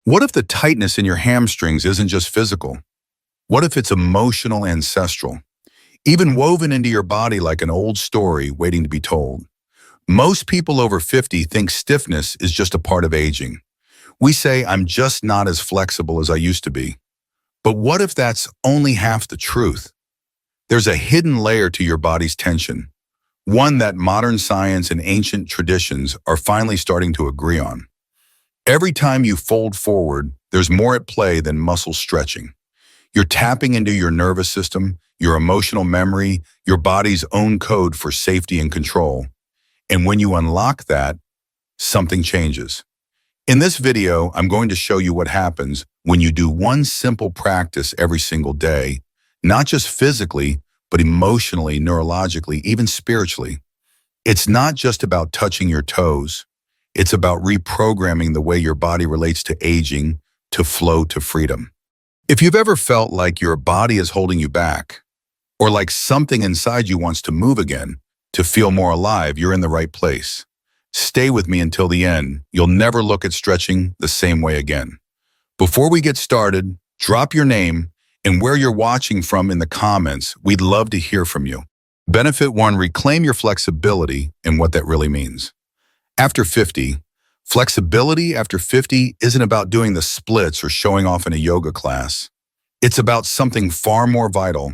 What if the tightness in your hamstrings isn't just physical? What if it's emotional, ancestral, even woven into your body like an old story waiting to be told? Most people over 50 think stiffness is just a part of aging. We say, I'm just not as flexible as I used to be. But what if that's only half the truth? There's a hidden layer to your body's tension, one that modern science and ancient traditions are finally starting to agree on. Every time you fold forward, there's more at play than muscle stretching. You're tapping into your nervous system, your emotional memory, your body's own code for safety and control. And when you unlock that, something changes. In this video, I'm going to show you what happens when you do one simple practice every single day, not just physically, but emotionally, neurologically, even spiritually. It's not just about touching your toes. It's about reprogramming the way your body relates to aging, to flow, to freedom. If you've ever felt like your body is holding you back, or like something inside you wants to move again, to feel more alive, you're in the right place. Stay with me until the end. You'll never look at stretching the same way again. Before we get started, drop your name and where you're watching from in the comments. We'd love to hear from you. Benefit 1, reclaim your flexibility and what that really means. After 50, flexibility after 50 isn't about doing the splits or showing off in a yoga class. It's about something far more vital,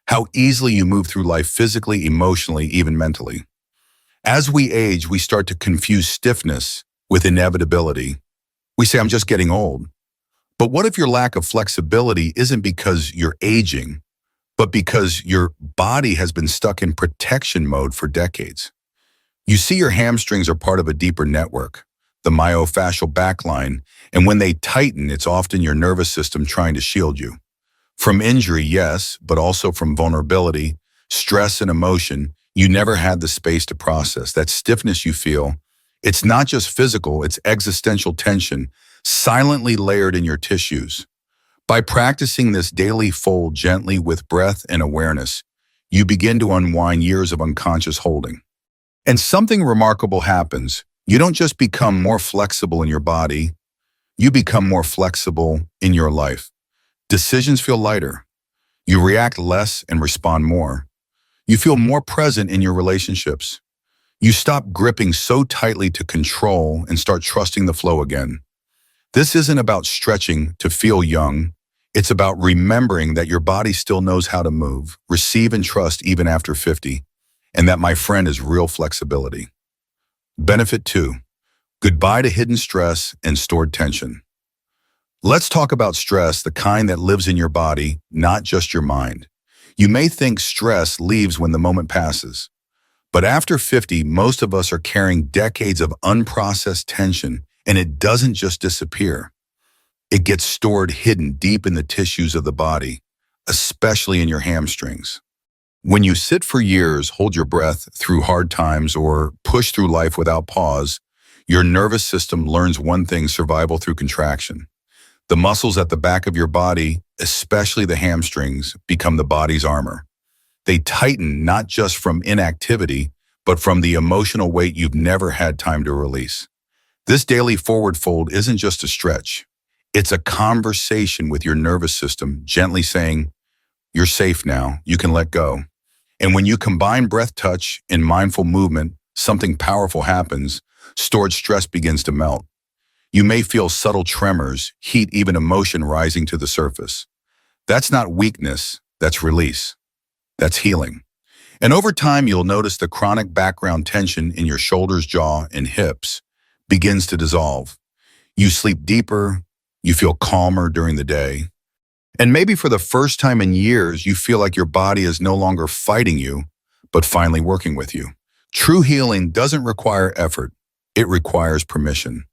how easily you move through life physically, emotionally, even mentally. As we age, we start to confuse stiffness with inevitability. We say, I'm just getting old. But what if your lack of flexibility isn't because you're aging, but because your body has been stuck in protection mode for decades? You see, your hamstrings are part of a deeper network, the myofascial backline, and when they tighten, it's often your nervous system trying to shield you. From injury, yes, but also from vulnerability, stress, and emotion you never had the space to process. That stiffness you feel, it's not just physical, it's existential tension, silently layered in your tissues. By practicing this daily fold gently with breath and awareness, you begin to unwind years of unconscious holding. And something remarkable happens. You don't just become more flexible in your body, you become more flexible in your life. Decisions feel lighter. You react less and respond more. You feel more present in your relationships. You stop gripping so tightly to control and start trusting the flow again. This isn't about stretching to feel young. It's about remembering that your body still knows how to move, receive, and trust even after 50. And that, my friend, is real flexibility. Benefit 2, goodbye to hidden stress and stored tension. Let's talk about stress, the kind that lives in your body, not just your mind. You may think stress leaves when the moment passes. But after 50, most of us are carrying decades of unprocessed tension, and it doesn't just disappear. It gets stored hidden deep in the tissues of the body, especially in your hamstrings. When you sit for years, hold your breath through hard times, or push through life without pause, your nervous system learns one thing: survival through contraction. The muscles at the back of your body, especially the hamstrings, become the body's armor. They tighten not just from inactivity, but from the emotional weight you've never had time to release. This daily forward fold isn't just a stretch. It's a conversation with your nervous system, gently saying, you're safe now, you can let go. And when you combine breath, touch, and mindful movement, something powerful happens. Stored stress begins to melt. You may feel subtle tremors, heat, even emotion rising to the surface. That's not weakness, that's release. That's healing. And over time, you'll notice the chronic background tension in your shoulders, jaw, and hips begins to dissolve. You sleep deeper, you feel calmer during the day. And maybe for the first time in years, you feel like your body is no longer fighting you, but finally working with you. True healing doesn't require effort, it requires permission.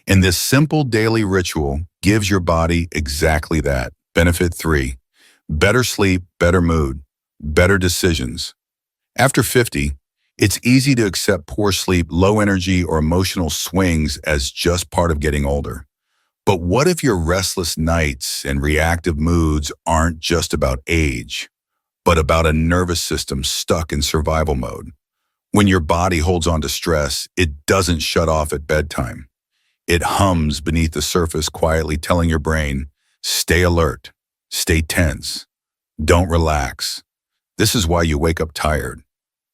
And this simple daily ritual gives your body exactly that. Benefit 3, better sleep, better mood, better decisions. After 50, it's easy to accept poor sleep, low energy, or emotional swings as just part of getting older. But what if your restless nights and reactive moods aren't just about age, but about a nervous system stuck in survival mode? When your body holds on to stress, it doesn't shut off at bedtime. It hums beneath the surface, quietly telling your brain, stay alert, stay tense, don't relax. This is why you wake up tired.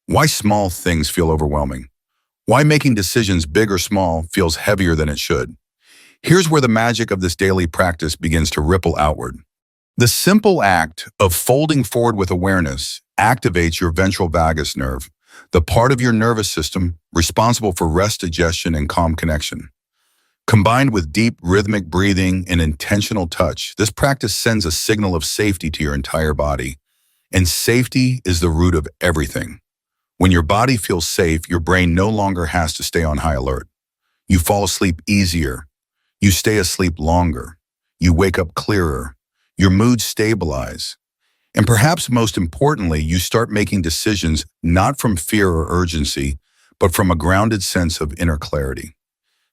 Why small things feel overwhelming. Why making decisions, big or small, feels heavier than it should. Here's where the magic of this daily practice begins to ripple outward. The simple act of folding forward with awareness activates your ventral vagus nerve, the part of your nervous system responsible for rest, digestion, and calm connection. Combined with deep rhythmic breathing and intentional touch, this practice sends a signal of safety to your entire body. And safety is the root of everything. When your body feels safe, your brain no longer has to stay on high alert. You fall asleep easier. You stay asleep longer. You wake up clearer. Your moods stabilize. And perhaps most importantly, you start making decisions not from fear or urgency, but from a grounded sense of inner clarity.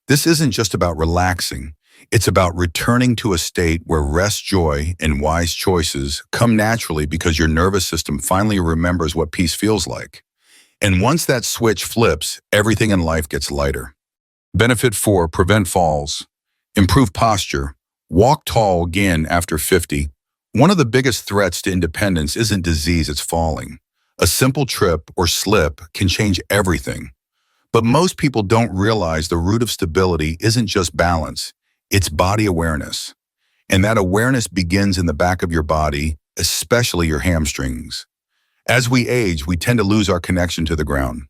This isn't just about relaxing. It's about returning to a state where rest, joy, and wise choices come naturally because your nervous system finally remembers what peace feels like. And once that switch flips, everything in life gets lighter. Benefit 4, prevent falls. Improve posture. Walk tall again after 50. One of the biggest threats to independence isn't disease, it's falling. A simple trip or slip can change everything. But most people don't realize the root of stability isn't just balance, it's body awareness. And that awareness begins in the back of your body, especially your hamstrings. As we age, we tend to lose our connection to the ground.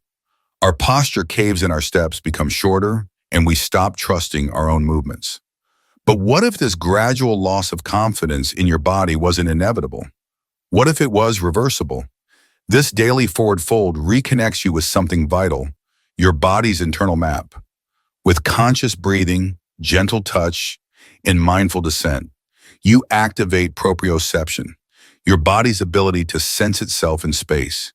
Our posture caves in, our steps become shorter, and we stop trusting our own movements. But what if this gradual loss of confidence in your body wasn't inevitable? What if it was reversible? This daily forward fold reconnects you with something vital, your body's internal map. With conscious breathing, gentle touch, and mindful descent, you activate proprioception, your body's ability to sense itself in space.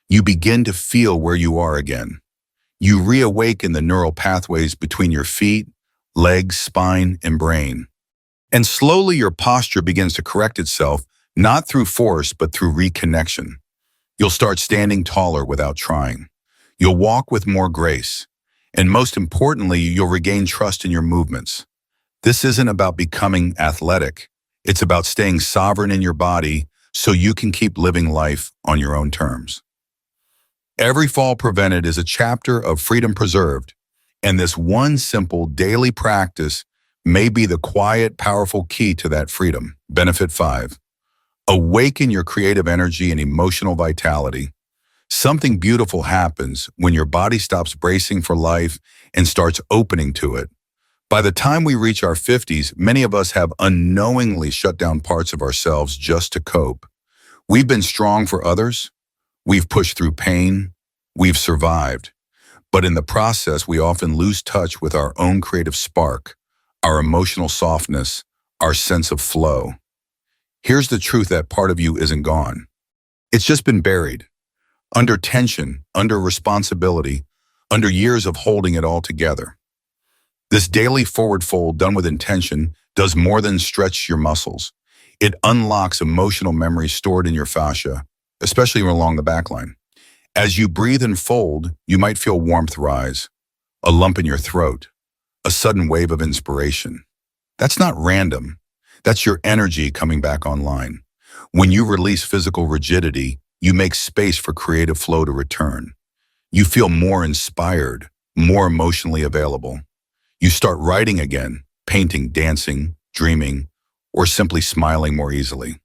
You begin to feel where you are again. You reawaken the neural pathways between your feet, legs, spine, and brain. And slowly your posture begins to correct itself, not through force, but through reconnection. You'll start standing taller without trying. You'll walk with more grace. And most importantly, you'll regain trust in your movements. This isn't about becoming athletic. It's about staying sovereign in your body so you can keep living life on your own terms. Every fall prevented is a chapter of freedom preserved. And this one simple daily practice may be the quiet, powerful key to that freedom. Benefit 5. Awaken your creative energy and emotional vitality. Something beautiful happens when your body stops bracing for life and starts opening to it. By the time we reach our 50s, many of us have unknowingly shut down parts of ourselves just to cope. We've been strong for others. We've pushed through pain. We've survived. But in the process, we often lose touch with our own creative spark, our emotional softness, our sense of flow. Here's the truth: that part of you isn't gone. It's just been buried. Under tension, under responsibility, under years of holding it all together. This daily forward fold done with intention does more than stretch your muscles. It unlocks emotional memories stored in your fascia, especially along the back line. As you breathe and fold, you might feel warmth rise, a lump in your throat, a sudden wave of inspiration. That's not random. That's your energy coming back online. When you release physical rigidity, you make space for creative flow to return. You feel more inspired, more emotionally available. You start writing again, painting, dancing, dreaming, or simply smiling more easily.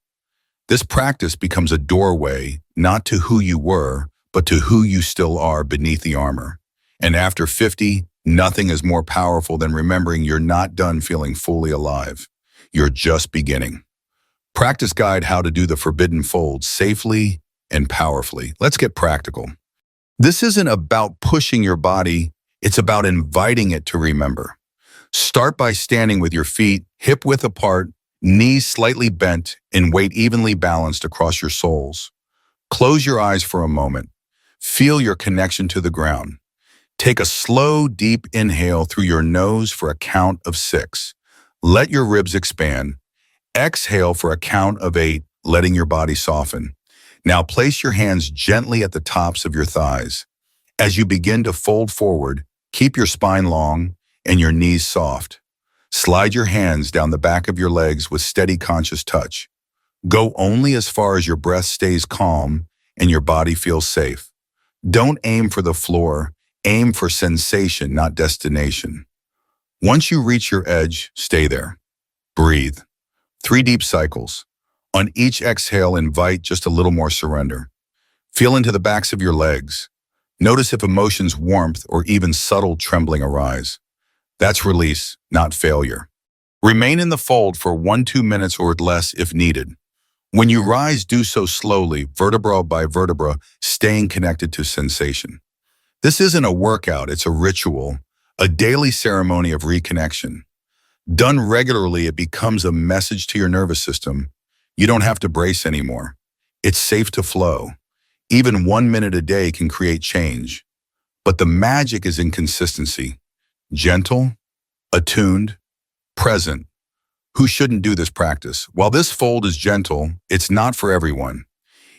This practice becomes a doorway, not to who you were, but to who you still are beneath the armor. And after 50, nothing is more powerful than remembering you're not done feeling fully alive. You're just beginning. Practice guide: how to do the forbidden fold safely and powerfully. Let's get practical. This isn't about pushing your body, it's about inviting it to remember. Start by standing with your feet hip-width apart, knees slightly bent, and weight evenly balanced across your soles. Close your eyes for a moment. Feel your connection to the ground. Take a slow, deep inhale through your nose for a count of 6. Let your ribs expand. Exhale for a count of 8, letting your body soften. Now place your hands gently at the tops of your thighs. As you begin to fold forward, keep your spine long and your knees soft. Slide your hands down the back of your legs with steady conscious touch. Go only as far as your breath stays calm and your body feels safe. Don't aim for the floor, aim for sensation, not destination. Once you reach your edge, stay there. Breathe. 3 deep cycles. On each exhale, invite just a little more surrender. Feel into the backs of your legs. Notice if emotions, warmth, or even subtle trembling arise. That's release, not failure. Remain in the fold for 1-2 minutes or less if needed. When you rise, do so slowly, vertebra by vertebra, staying connected to sensation. This isn't a workout, it's a ritual, a daily ceremony of reconnection. Done regularly, it becomes a message to your nervous system. You don't have to brace anymore. It's safe to flow. Even 1 minute a day can create change. But the magic is in consistency. Gentle, attuned, present. Who shouldn't do this practice? While this fold is gentle, it's not for everyone.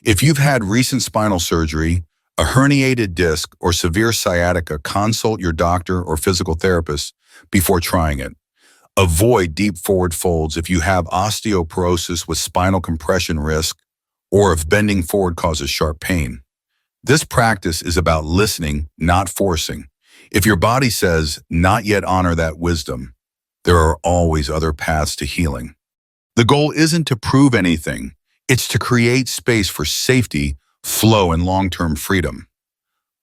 If you've had recent spinal surgery, a herniated disc, or severe sciatica, consult your doctor or physical therapist before trying it. Avoid deep forward folds if you have osteoporosis with spinal compression risk or if bending forward causes sharp pain. This practice is about listening, not forcing. If your body says, not yet, honor that wisdom. There are always other paths to healing. The goal isn't to prove anything. It's to create space for safety, flow, and long-term freedom.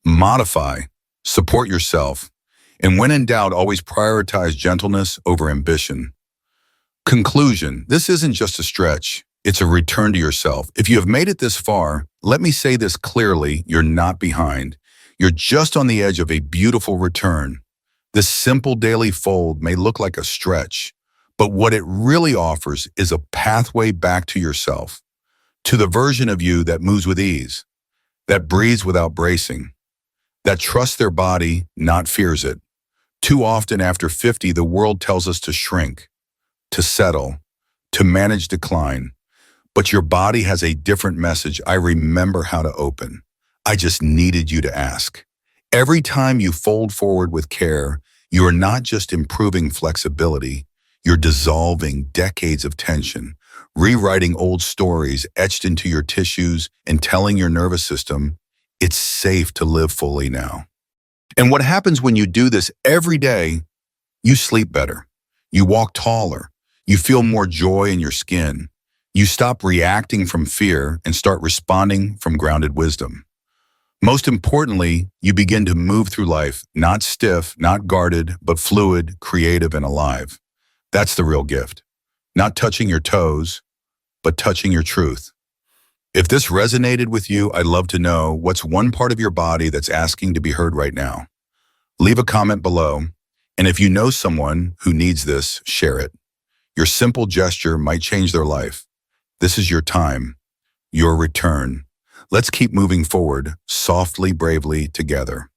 Modify, support yourself, and when in doubt, always prioritize gentleness over ambition. Conclusion: this isn't just a stretch, it's a return to yourself. If you have made it this far, let me say this clearly, you're not behind. You're just on the edge of a beautiful return. This simple daily fold may look like a stretch, but what it really offers is a pathway back to yourself, to the version of you that moves with ease, that breathes without bracing, that trusts their body, not fears it. Too often after 50, the world tells us to shrink, to settle, to manage decline. But your body has a different message. I remember how to open. I just needed you to ask. Every time you fold forward with care, you are not just improving flexibility, you're dissolving decades of tension, rewriting old stories etched into your tissues and telling your nervous system, it's safe to live fully now. And what happens when you do this every day? You sleep better. You walk taller. You feel more joy in your skin. You stop reacting from fear and start responding from grounded wisdom. Most importantly, you begin to move through life, not stiff, not guarded, but fluid, creative, and alive. That's the real gift. Not touching your toes, but touching your truth. If this resonated with you, I'd love to know what's one part of your body that's asking to be heard right now. Leave a comment below, and if you know someone who needs this, share it. Your simple gesture might change their life. This is your time, your return. Let's keep moving forward, softly, bravely, together.